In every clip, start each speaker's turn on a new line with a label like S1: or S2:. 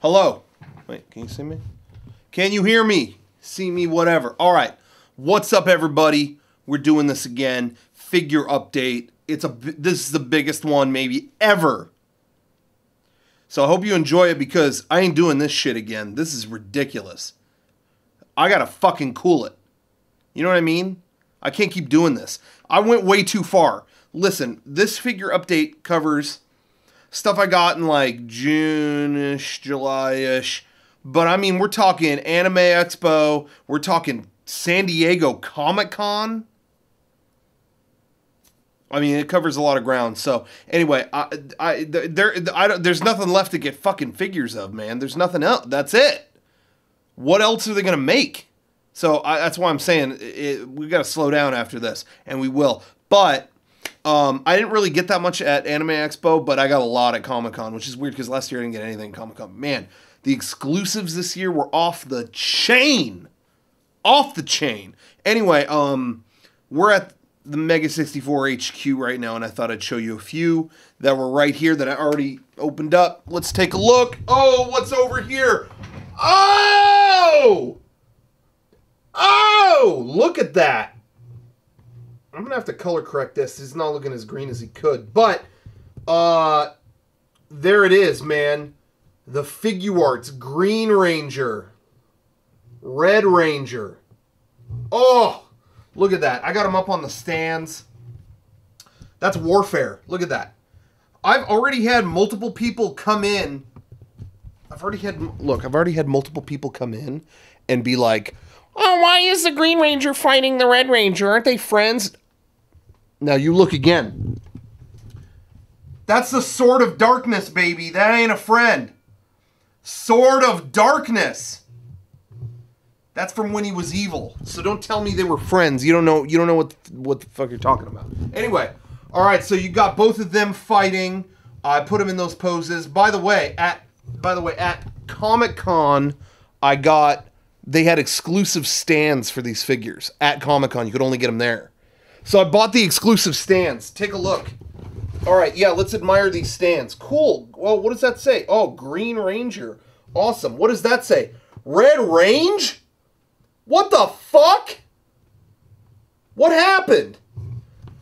S1: Hello. Wait, can you see me? Can you hear me? See me, whatever. All right. What's up, everybody? We're doing this again. Figure update. This is the biggest one maybe ever. So I hope you enjoy it because I ain't doing this shit again. This is ridiculous. I gotta fucking cool it. You know what I mean? I can't keep doing this. I went way too far. Listen, this figure update covers stuff I got in like June-ish, July-ish. But I mean, we're talking Anime Expo. We're talking San Diego Comic-Con. I mean, it covers a lot of ground. So anyway, there's nothing left to get fucking figures of, man. There's nothing else. That's it. What else are they gonna make? So that's why I'm saying we got to slow down after this, and we will. But I didn't really get that much at Anime Expo, but I got a lot at Comic-Con, which is weird because last year I didn't get anything at Comic-Con. Man, the exclusives this year were off the chain. Off the chain. Anyway, we're at the Mega 64 HQ right now, and I thought I'd show you a few that were right here that I already opened up. Let's take a look. Oh, what's over here? Oh! Oh! Look at that. I'm going to have to color correct this. He's not looking as green as he could. But, there it is, man. The Figuarts Green Ranger. Red Ranger. Oh! Look at that. I got them up on the stands. That's Warfare. Look at that. I've already had multiple people come in. I've already had multiple people come in and be like, oh, why is the Green Ranger fighting the Red Ranger? Aren't they friends? Now you look again. That's the Sword of Darkness, baby. That ain't a friend. Sword of Darkness. That's from when he was evil. So don't tell me they were friends. You don't know what the fuck you're talking about. Anyway, all right. So you got both of them fighting. I put them in those poses. By the way, at Comic-Con, they had exclusive stands for these figures at Comic-Con. You could only get them there. So I bought the exclusive stands. Take a look. All right, yeah, let's admire these stands. Cool. Well, what does that say? Oh, Green Ranger. Awesome. What does that say? Red Range? What the fuck? What happened?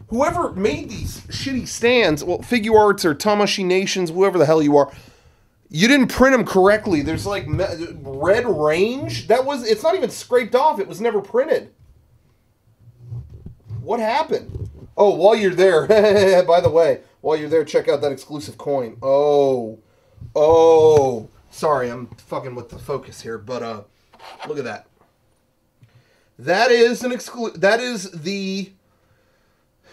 S1: Whoever made these shitty stands, well, Figuarts or Tamashii Nations, whoever the hell you are, you didn't print them correctly. There's like Red Range. It's not even scraped off. It was never printed. What happened? Oh, while you're there, by the way, while you're there, check out that exclusive coin. Oh, sorry, I'm fucking with the focus here, but look at that. That is the,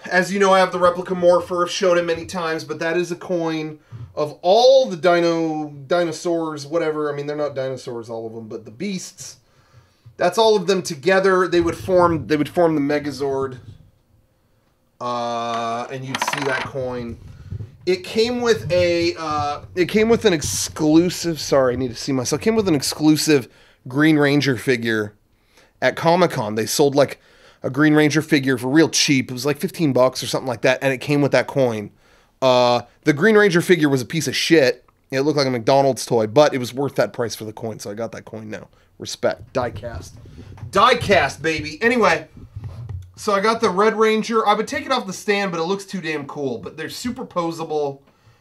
S1: as you know, I have the replica Morpher. I've showed it many times, but that is a coin of all the dinosaurs, whatever. I mean, they're not dinosaurs, all of them, but the beasts. That's all of them together. They would form the Megazord. And you'd see that coin. It came with an exclusive, sorry, I need to see myself. It came with an exclusive Green Ranger figure at Comic-Con. They sold like a Green Ranger figure for real cheap. It was like $15 or something like that, and it came with that coin. The Green Ranger figure was a piece of shit. It looked like a McDonald's toy, but it was worth that price for the coin, so I got that coin now. Respect. Die-cast. Die-cast, baby. Anyway, so I got the Red Ranger. I would take it off the stand, but it looks too damn cool. But they're super posable.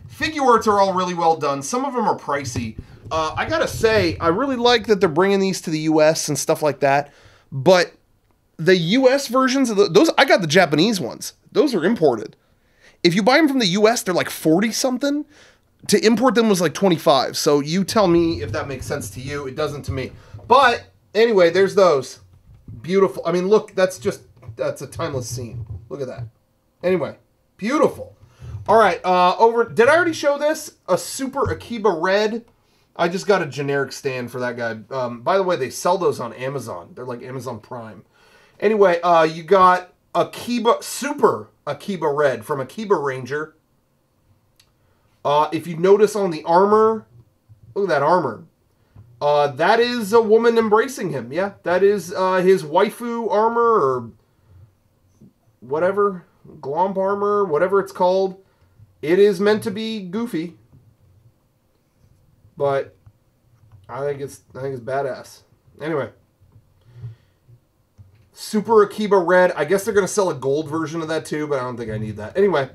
S1: Figuarts are all really well done. Some of them are pricey. I gotta say, I really like that they're bringing these to the U.S. and stuff like that. But the U.S. versions of those, I got the Japanese ones. Those are imported. If you buy them from the U.S., they're like 40-something. To import them was like 25. So you tell me if that makes sense to you. It doesn't to me. But anyway, there's those. Beautiful. I mean, look, that's a timeless scene. Look at that. Anyway, beautiful. All right, did I already show this? A Super Akiba Red. I just got a generic stand for that guy. By the way, they sell those on Amazon. They're like Amazon Prime. Anyway, you got Super Akiba Red from Akiba Ranger. If you notice on the armor, look at that armor. That is a woman embracing him. Yeah, that is his waifu armor or whatever, glomp armor, whatever it's called. It is meant to be goofy. But I think it's badass. Anyway. Super Akiba Red. I guess they're going to sell a gold version of that too, but I don't think I need that. Anyway.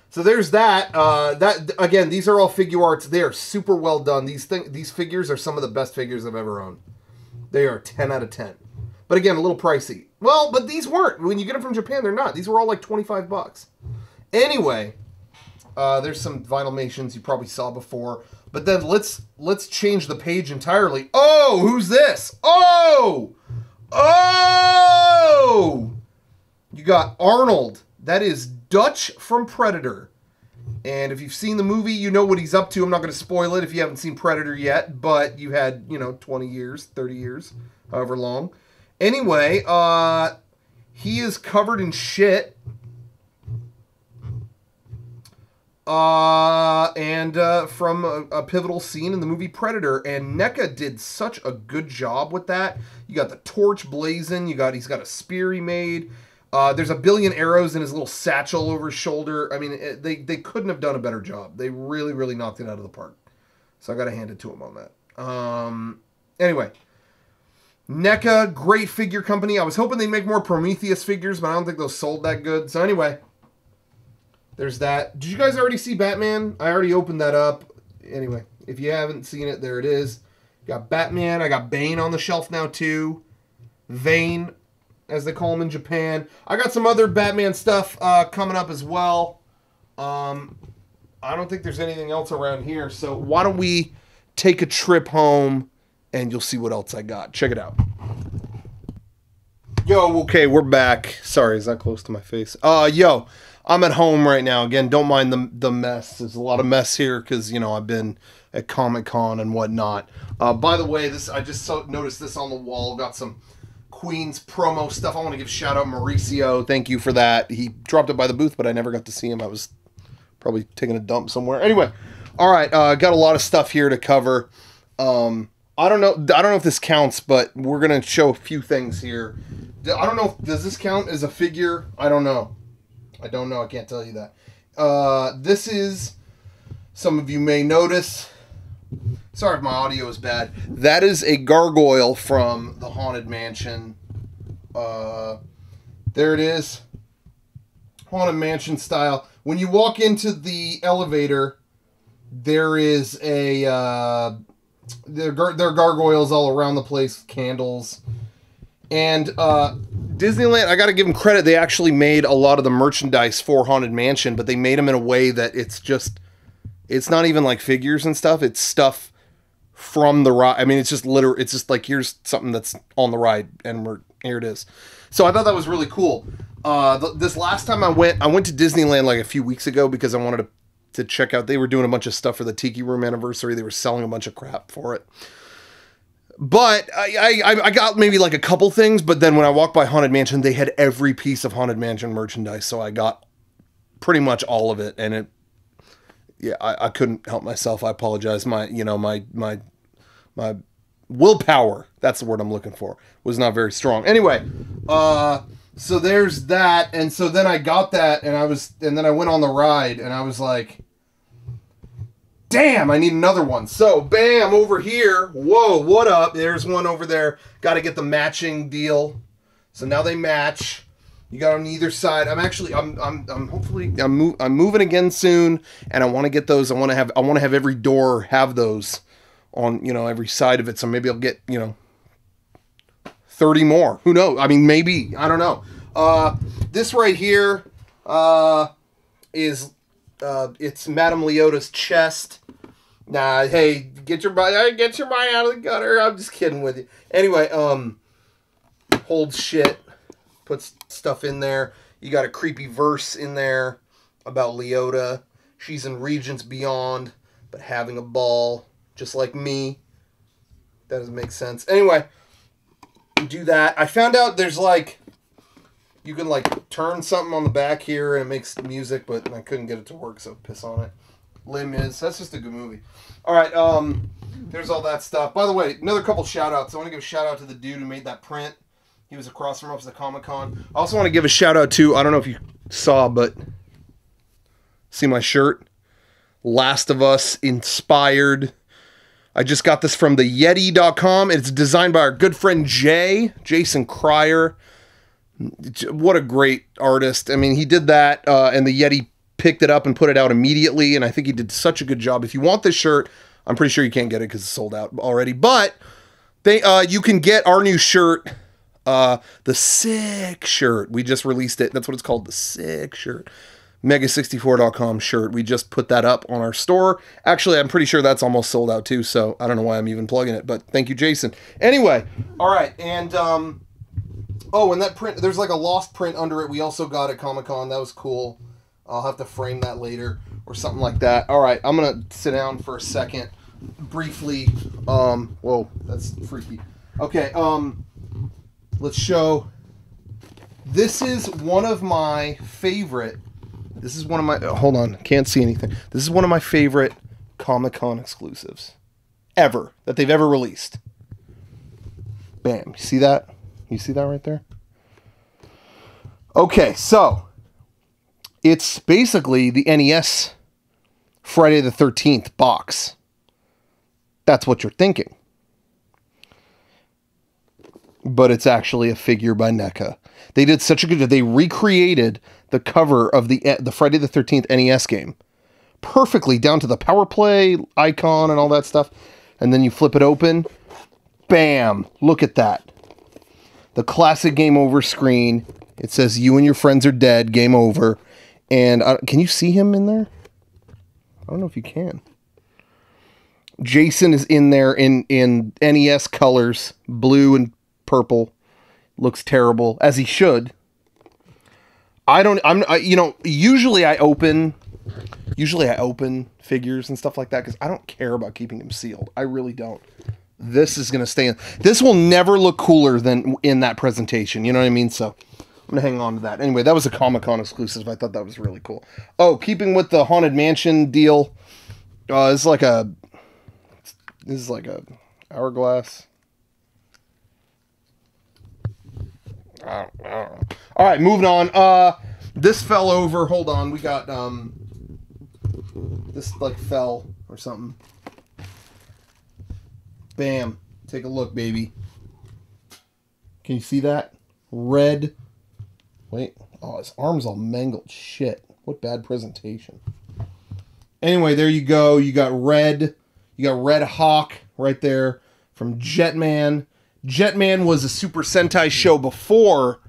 S1: So there's that. That again, these are all figure arts. They are super well done. These figures are some of the best figures I've ever owned. They are 10 out of 10. But again, a little pricey. Well, but these weren't. When you get them from Japan, they're not. These were all like 25 bucks. Anyway, there's some Vinylmations you probably saw before. But then let's change the page entirely. Oh, who's this? Oh! Oh! You got Arnold. That is Dutch from Predator. And if you've seen the movie, you know what he's up to. I'm not going to spoil it if you haven't seen Predator yet, but you had, 20 years, 30 years, however long. Anyway, he is covered in shit. And from a pivotal scene in the movie Predator. And NECA did such a good job with that. You got the torch blazing. He's got a spear he made. There's a billion arrows in his little satchel over his shoulder. I mean, they couldn't have done a better job. They really, really knocked it out of the park. So I got to hand it to him on that. Anyway. NECA, great figure company. I was hoping they'd make more Prometheus figures, but I don't think those sold that good. So anyway, there's that. Did you guys already see Batman? I already opened that up. Anyway, if you haven't seen it, there it is. Got Batman. I got Bane on the shelf now, too. Vane, as they call him in Japan. I got some other Batman stuff coming up as well. I don't think there's anything else around here. So why don't we take a trip home and you'll see what else I got. Check it out. Yo, okay, we're back. Sorry, is that close to my face? Yo, I'm at home right now. Again, don't mind the mess. There's a lot of mess here because, I've been at Comic-Con and whatnot. By the way, I just noticed this on the wall. Got some Queen's promo stuff. I want to give a shout out Mauricio. Thank you for that. He dropped it by the booth, but I never got to see him. I was probably taking a dump somewhere. Anyway, all right, got a lot of stuff here to cover. I don't know if this counts, but we're going to show a few things here. I don't know. Does this count as a figure? I don't know. I can't tell you that. This is, some of you may notice. Sorry if my audio is bad. That is a gargoyle from the Haunted Mansion. There it is. Haunted Mansion style. When you walk into the elevator, there is a... There are gargoyles all around the place, candles. And Disneyland, I got to give them credit. They actually made a lot of the merchandise for Haunted Mansion, but they made them in a way that it's not even like figures and stuff. It's stuff from the ride. I mean, it's just like, here's something that's on the ride, and here it is. So I thought that was really cool. This last time I went to Disneyland like a few weeks ago because I wanted to check out. They were doing a bunch of stuff for the Tiki Room anniversary. They were selling a bunch of crap for it. But I got maybe like a couple things, but then when I walked by Haunted Mansion, they had every piece of Haunted Mansion merchandise, so I got pretty much all of it, and I couldn't help myself. I apologize. My willpower, that's the word I'm looking for, was not very strong. Anyway, so there's that, and so then I got that, and then I went on the ride, and I was like, damn, I need another one. So, bam, over here. Whoa, what up? There's one over there. Got to get the matching deal. So now they match. You got on either side. I'm moving again soon, and I want to get those. I want to have every door have those on, every side of it. So maybe I'll get, 30 more. Who knows? I mean, maybe. I don't know. This right here is it's Madame Leota's chest. Nah, hey, get your body out of the gutter. I'm just kidding with you. Anyway, holds shit, puts stuff in there. You got a creepy verse in there about Leota. She's in Regions Beyond, but having a ball, just like me. That doesn't make sense. Anyway, do that. I found out there's you can turn something on the back here and it makes music, but I couldn't get it to work, so piss on it. That's just a good movie. All right, there's all that stuff. By the way, another couple shout-outs. I want to give a shout-out to the dude who made that print. He was across from us at Comic-Con. I also want to give a shout-out to, I don't know if you saw, but see my shirt? Last of Us inspired I just got this from the Yeti.com. It's designed by our good friend Jason Cryer. What a great artist. I mean, he did that, and the Yeti picked it up and put it out immediately, and I think he did such a good job. If you want this shirt, I'm pretty sure you can't get it because it's sold out already, but you can get our new shirt, the Sick shirt. We just released it. That's what it's called, the Sick shirt. Mega64.com shirt. We just put that up on our store. Actually, I'm pretty sure that's almost sold out too, so I don't know why I'm even plugging it, but thank you, Jason. Anyway, all right, and oh, and that print, there's like a lost print under it. We also got at Comic-Con. That was cool. I'll have to frame that later or something like that. All right, I'm going to sit down for a second briefly. Whoa, that's freaky. Okay, let's show. This is one of my favorite. This is one of my, hold on, can't see anything. This is one of my favorite Comic-Con exclusives ever, that they've ever released. Bam, you see that? You see that right there? Okay, so it's basically the NES Friday the 13th box. That's what you're thinking. But it's actually a figure by NECA. They did such a good job. They recreated the cover of the Friday the 13th NES game perfectly, down to the power play icon and all that stuff. And then you flip it open. Bam! Look at that. The classic game over screen. It says, "You and your friends are dead. Game over." And can you see him in there? I don't know if you can. Jason is in there in NES colors, blue and purple. Looks terrible, as he should. Usually I open figures and stuff like that because I don't care about keeping them sealed. I really don't. This is going to stay in. This will never look cooler than in that presentation. You know what I mean? So I'm going to hang on to that. Anyway, that was a Comic-Con exclusive. I thought that was really cool. Oh, keeping with the Haunted Mansion deal. This is like a hourglass. I don't know. All right, moving on. This fell over. Hold on. We got, this like fell or something. Bam. Take a look, baby. Can you see that? Red. Wait. Oh, his arm's all mangled. Shit. What bad presentation. Anyway, there you go. You got Red. You got Red Hawk right there from Jetman. Jetman was a Super Sentai show before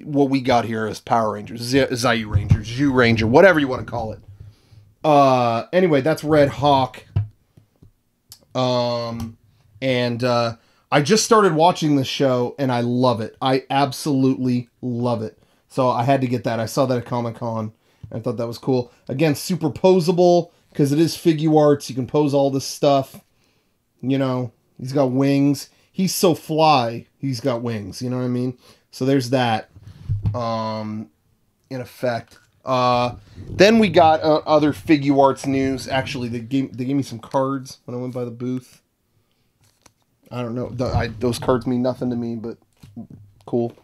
S1: what we got here as Power Rangers, Zyu Ranger, Zhu Ranger, whatever you want to call it. Anyway, that's Red Hawk. And I just started watching this show and I love it. I absolutely love it. So I had to get that. I saw that at Comic-Con. I thought that was cool. Again, super posable because it is Figuarts. You can pose all this stuff. You know, he's got wings. He's so fly, he's got wings. You know what I mean? So there's that. In effect. Then we got other Figuarts news. Actually, they gave me some cards when I went by the booth. I don't know. Those cards mean nothing to me, but cool.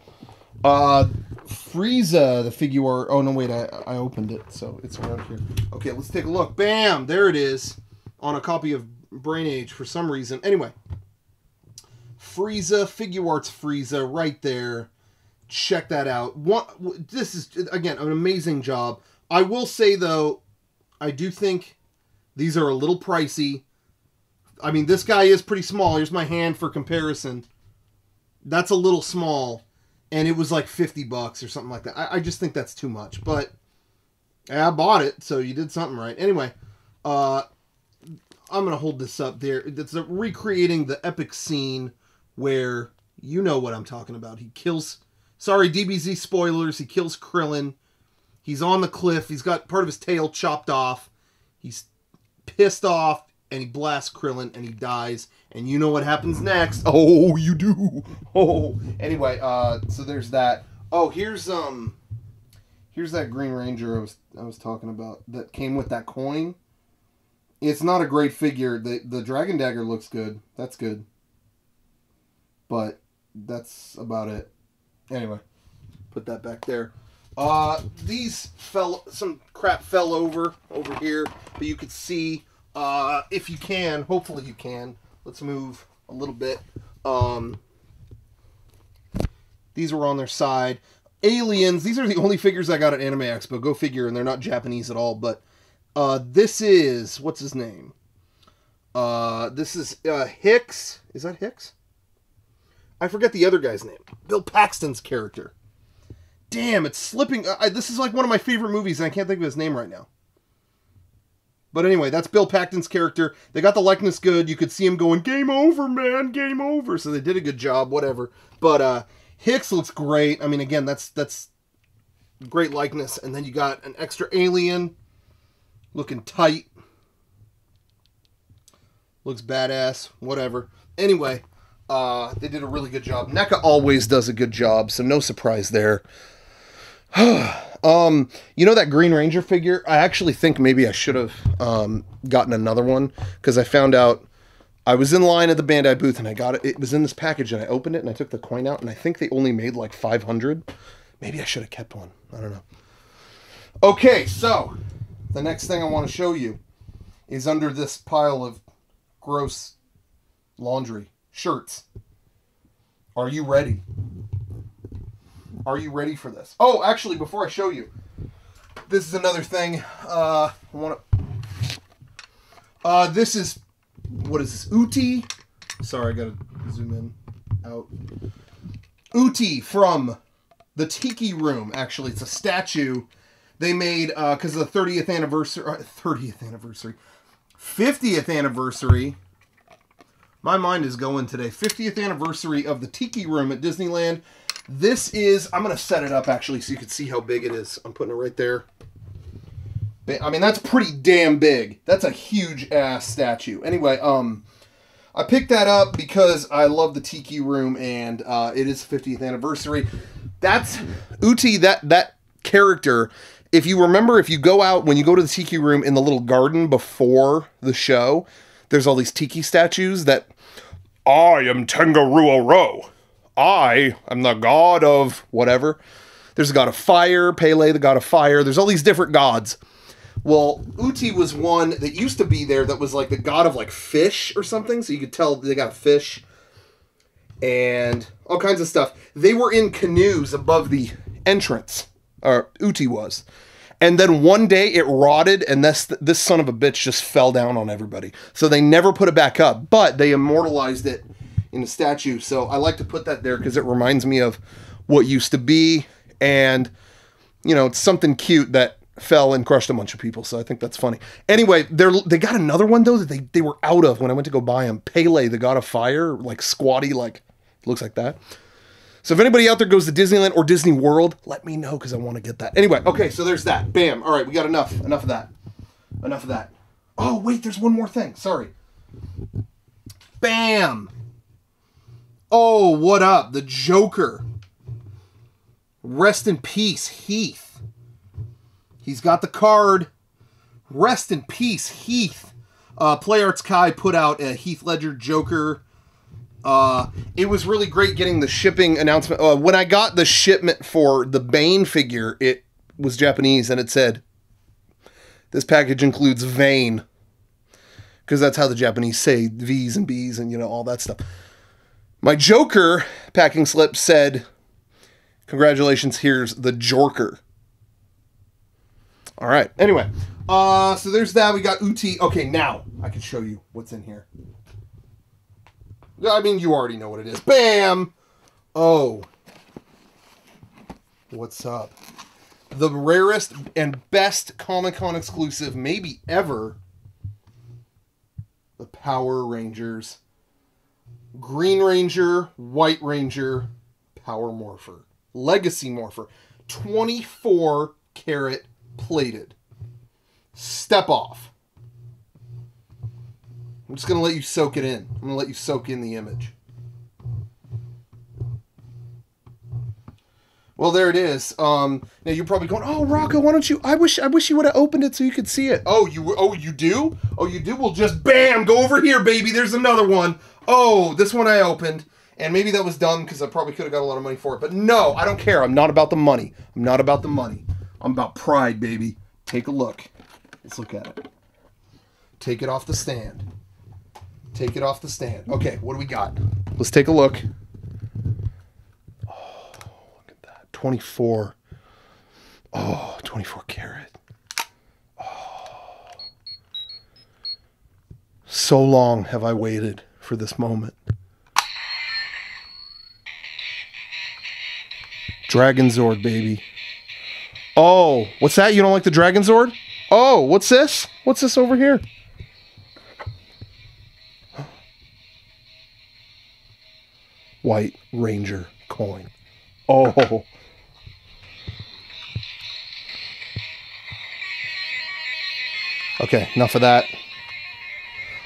S1: Frieza, the Figuart. Oh, no, wait. I opened it, so it's around here. Okay, let's take a look. Bam! There it is. On a copy of Brain Age for some reason. Anyway. Frieza, Figuarts Frieza, right there. Check that out. This is, again, an amazing job. I will say, though, I do think these are a little pricey. I mean, this guy is pretty small. Here's my hand for comparison. That's a little small. And it was like $50 or something like that. I just think that's too much. But I bought it, so you did something right. Anyway, I'm going to hold this up there. It's recreating the epic scene where you know what I'm talking about. He kills... Sorry, DBZ spoilers. He kills Krillin. He's on the cliff. He's got part of his tail chopped off. He's pissed off, and he blasts Krillin, and he dies. And you know what happens next. Oh, you do. Oh. Anyway, so there's that. Oh, here's that Green Ranger I was talking about that came with that coin. It's not a great figure. The Dragon Dagger looks good. That's good. But that's about it. Anyway, put that back there. Some crap fell over here, but you could see if you can. Hopefully you can. Let's move a little bit. These were on their side. Aliens. These are the only figures I got at Anime Expo. Go figure, and they're not Japanese at all. But this is... What's his name? This is Hicks. Is that Hicks? I forget the other guy's name. Bill Paxton's character. Damn, it's slipping. This is like one of my favorite movies, and I can't think of his name right now. But anyway, that's Bill Paxton's character. They got the likeness good. You could see him going, game over, man, game over. So they did a good job, whatever. But Hicks looks great. I mean, again, that's great likeness. And then you got an extra alien looking tight. Looks badass, whatever. Anyway, they did a really good job. NECA always does a good job, so no surprise there. You know that Green Ranger figure? I actually think maybe I should have gotten another one, because I found out I was in line at the Bandai booth and I got it. It was in this package and I opened it and I took the coin out and I think they only made like 500. Maybe I should have kept one. I don't know. Okay, so the next thing I want to show you is under this pile of gross laundry. Shirts. Are you ready? Are you ready for this? Oh, actually, before I show you, this is another thing. This is, what is this? Uti. Sorry, I gotta zoom in, out. Uti from the Tiki Room. Actually, it's a statue they made because of the 50th anniversary. My mind is going today. 50th anniversary of the Tiki Room at Disneyland. This is, I'm going to set it up actually so you can see how big it is. I'm putting it right there. I mean, that's pretty damn big. That's a huge ass statue. Anyway, I picked that up because I love the Tiki Room and it is 50th anniversary. That's Uti, that character. If you remember, if you go out, when you go to the Tiki Room in the little garden before the show, there's all these Tiki statues that, I am Tengaruo. I am the god of whatever. There's a god of fire, Pele, the god of fire. There's all these different gods. Well, Uti was one that used to be there that was like the god of like fish or something. So you could tell they got a fish and all kinds of stuff. They were in canoes above the entrance, or Uti was. And then one day it rotted and this son of a bitch just fell down on everybody. So they never put it back up, but they immortalized it in a statue. So I like to put that there because it reminds me of what used to be. And, you know, it's something cute that fell and crushed a bunch of people. So I think that's funny. Anyway, they got another one though that they were out of when I went to go buy them. Pele, the god of fire, like squatty, like looks like that. So if anybody out there goes to Disneyland or Disney World, let me know because I want to get that. Anyway, okay, so there's that. Bam. All right, we got enough of that. Enough of that. Oh, wait, there's one more thing. Sorry. Bam. Oh, what up? The Joker. Rest in peace, Heath. He's got the card. Rest in peace, Heath. Play Arts Kai put out a Heath Ledger Joker. It was really great getting the shipping announcement. When I got the shipment for the Bane figure, it was Japanese and it said, this package includes Vane. Because that's how the Japanese say V's and B's and, you know, all that stuff. My Joker packing slip said, congratulations, here's the Jorker. All right. Anyway, so there's that. We got Uti. Okay, now I can show you what's in here. I mean, you already know what it is. Bam! Oh. What's up? The rarest and best Comic-Con exclusive, maybe ever. The Power Rangers. Green Ranger, White Ranger, Power Morpher. Legacy Morpher. 24 karat plated. Step off. I'm just going to let you soak it in. I'm going to let you soak in the image. Well, there it is. Now you're probably going, oh, Rocco, why don't you? I wish you would have opened it so you could see it. Oh, you do? Oh, you do? Well, just bam, go over here, baby. There's another one. Oh, this one I opened. And maybe that was dumb because I probably could have got a lot of money for it. But no, I don't care. I'm not about the money. I'm not about the money. I'm about pride, baby. Take a look. Let's look at it. Take it off the stand. Take it off the stand. Okay, what do we got? Let's take a look. Oh, look at that. 24. Oh, 24 karat. Oh. So long have I waited for this moment. Dragon Zord, baby. Oh, what's that? You don't like the Dragon Zord? Oh, what's this? What's this over here? White Ranger coin. Oh. Okay, enough of that.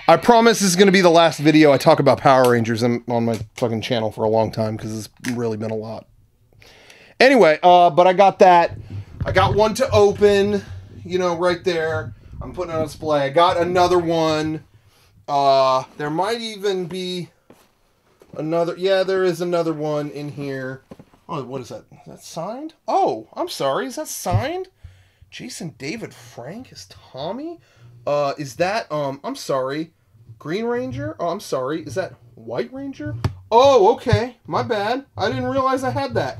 S1: I promise this is going to be the last video I talk about Power Rangers on my fucking channel for a long time, because it's really been a lot. Anyway, but I got that. I got one to open, you know, right there. I'm putting it on display. I got another one. There might even be another. Yeah, there is another one in here. Oh, what is that? Is that signed? Oh, I'm sorry. Is that signed? Jason David Frank is Tommy? Is that, I'm sorry, Green Ranger? Oh, I'm sorry. Is that White Ranger? Oh, okay. My bad. I didn't realize I had that.